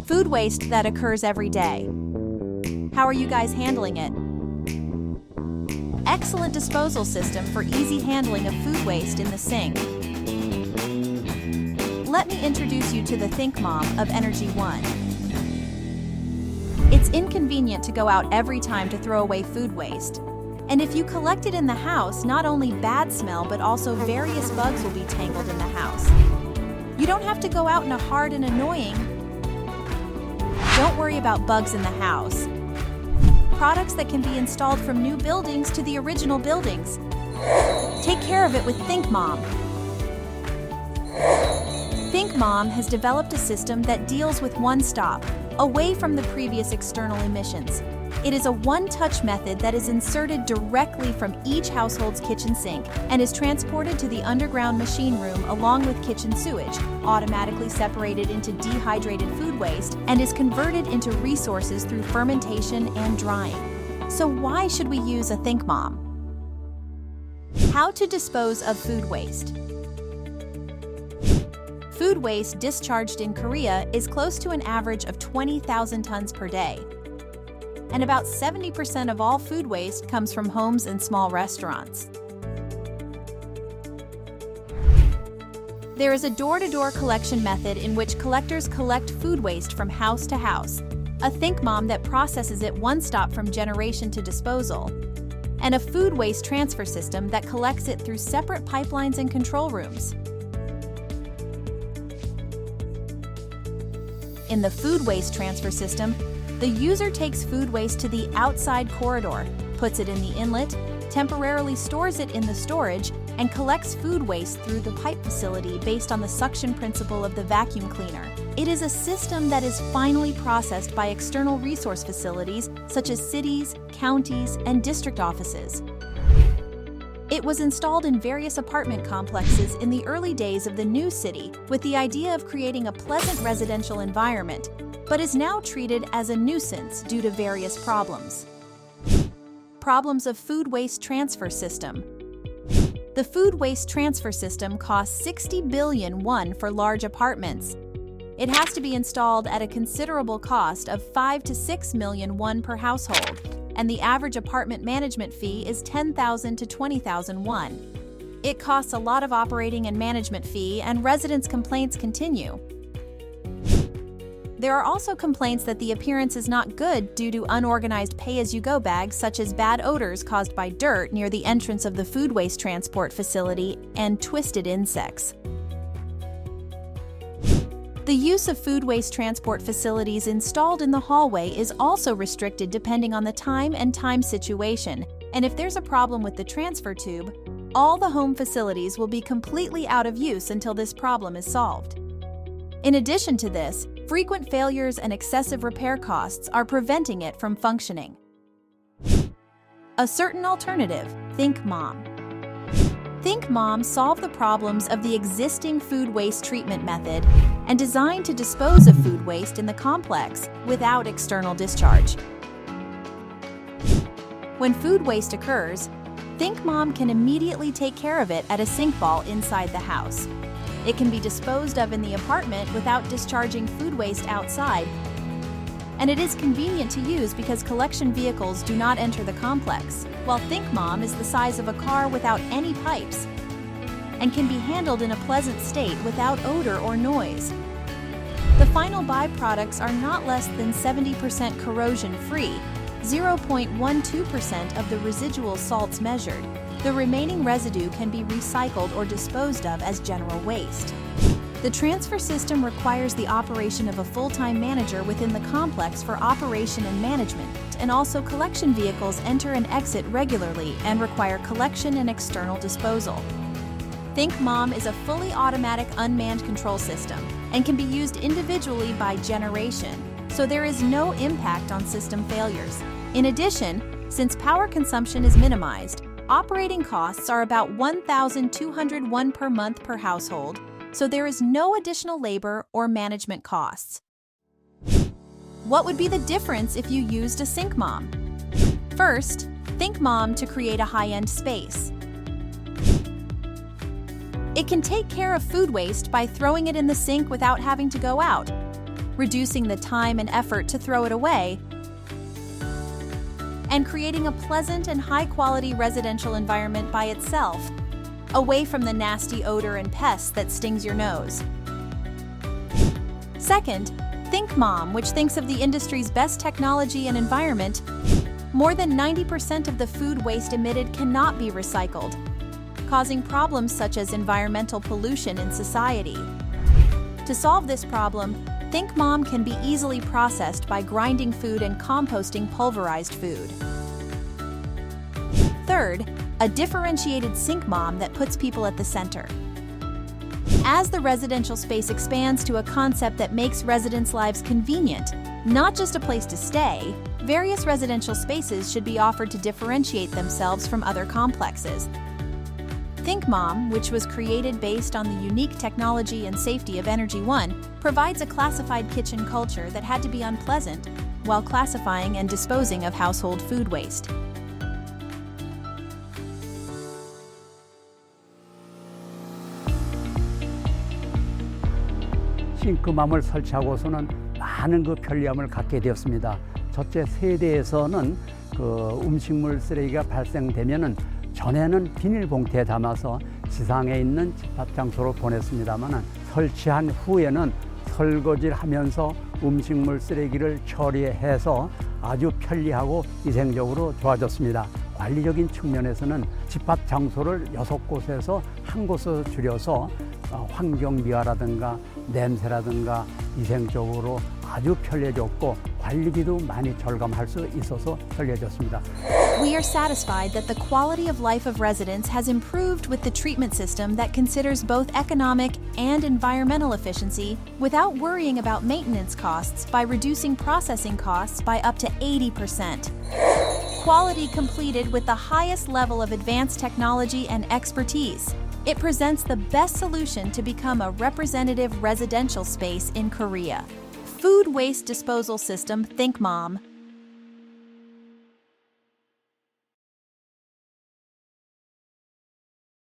Food waste that occurs every day. How are you guys handling it? Excellent disposal system for easy handling of food waste in the sink. Let me introduce you to the ThinkMom of Energy One. It's inconvenient to go out every time to throw away food waste. And if you collect it in the house, not only bad smell, but also various bugs will be tangled in the house. You don't have to go out in a hard and annoying. Don't worry about bugs in the house. Products that can be installed from new buildings to the original buildings. Take care of it with ThinkMom. ThinkMom has developed a system that deals with one stop, away from the previous external emissions. It is a one-touch method that is inserted directly from each household's kitchen sink and is transported to the underground machine room along with kitchen sewage, automatically separated into dehydrated food waste, and is converted into resources through fermentation and drying. So why should we use a ThinkMom? How to dispose of food waste. Food waste discharged in Korea is close to an average of 20,000 tons per day. And about 70% of all food waste comes from homes and small restaurants. There is a door-to-door collection method in which collectors collect food waste from house to house, a ThinkMom that processes it one stop from generation to disposal, and a food waste transfer system that collects it through separate pipelines and control rooms. In the food waste transfer system, the user takes food waste to the outside corridor, puts it in the inlet, temporarily stores it in the storage, and collects food waste through the pipe facility based on the suction principle of the vacuum cleaner. It is a system that is finally processed by external resource facilities such as cities, counties, and district offices. It was installed in various apartment complexes in the early days of the new city with the idea of creating a pleasant residential environment, but is now treated as a nuisance due to various problems. Problems of food waste transfer system. The food waste transfer system costs 60 billion won for large apartments. It has to be installed at a considerable cost of 5 to 6 million won per household, and the average apartment management fee is 10,000 to 20,000 won. It costs a lot of operating and management fee, and residents' complaints continue. There are also complaints that the appearance is not good due to unorganized pay-as-you-go bags such as bad odors caused by dirt near the entrance of the food waste transport facility and twisted insects. The use of food waste transport facilities installed in the hallway is also restricted depending on the time and time situation, and if there's a problem with the transfer tube, all the home facilities will be completely out of use until this problem is solved. In addition to this, frequent failures and excessive repair costs are preventing it from functioning. A certain alternative, ThinkMom. ThinkMom solve the problems of the existing food waste treatment method and designed to dispose of food waste in the complex without external discharge. When food waste occurs, ThinkMom can immediately take care of it at a sink ball inside the house. It can be disposed of in the apartment without discharging food waste outside, and it is convenient to use because collection vehicles do not enter the complex, while ThinkMom is the size of a car without any pipes and can be handled in a pleasant state without odor or noise. The final byproducts are not less than 70% corrosion-free, 0.12% of the residual salts measured. The remaining residue can be recycled or disposed of as general waste. The transfer system requires the operation of a full-time manager within the complex for operation and management, and also collection vehicles enter and exit regularly and require collection and external disposal. ThinkMom is a fully automatic unmanned control system and can be used individually by generation, so there is no impact on system failures. In addition, since power consumption is minimized, operating costs are about 1,200 won per month per household, so there is no additional labor or management costs. What would be the difference if you used a ThinkMom? First, ThinkMom to create a high-end space. It can take care of food waste by throwing it in the sink without having to go out. reducing the time and effort to throw it away, and creating a pleasant and high-quality residential environment by itself, away from the nasty odor and pests that stings your nose. Second, ThinkMom, which thinks of the industry's best technology and environment. More than 90% of the food waste emitted cannot be recycled, causing problems such as environmental pollution in society. To solve this problem, ThinkMom can be easily processed by grinding food and composting pulverized food. Third, a differentiated ThinkMom that puts people at the center. As the residential space expands to a concept that makes residents' lives convenient, not just a place to stay, various residential spaces should be offered to differentiate themselves from other complexes. ThinkMom, which was created based on the unique technology and safety of Energy One, provides a classified kitchen culture that had to be unpleasant while classifying and disposing of household food waste. 싱크맘을 설치하고서는 많은 편리함을 갖게 되었습니다. 첫째, 세대에서는 음식물 쓰레기가 발생되면은 전에는 비닐봉투에 담아서 지상에 있는 집합 장소로 보냈습니다만 설치한 후에는 설거지를 하면서 음식물 쓰레기를 처리해서 아주 편리하고 위생적으로 좋아졌습니다. 관리적인 측면에서는 집합 장소를 6곳에서 한 곳으로 줄여서 환경 미화라든가 냄새라든가 위생적으로 아주 편리해졌고 관리비도 많이 절감할 수 있어서 편리해졌습니다. We are satisfied that the quality of life of residents has improved with the treatment system that considers both economic and environmental efficiency without worrying about maintenance costs by reducing processing costs by up to 80%. Quality completed with the highest level of advanced technology and expertise. It presents the best solution to become a representative residential space in Korea. Food waste disposal system ThinkMom.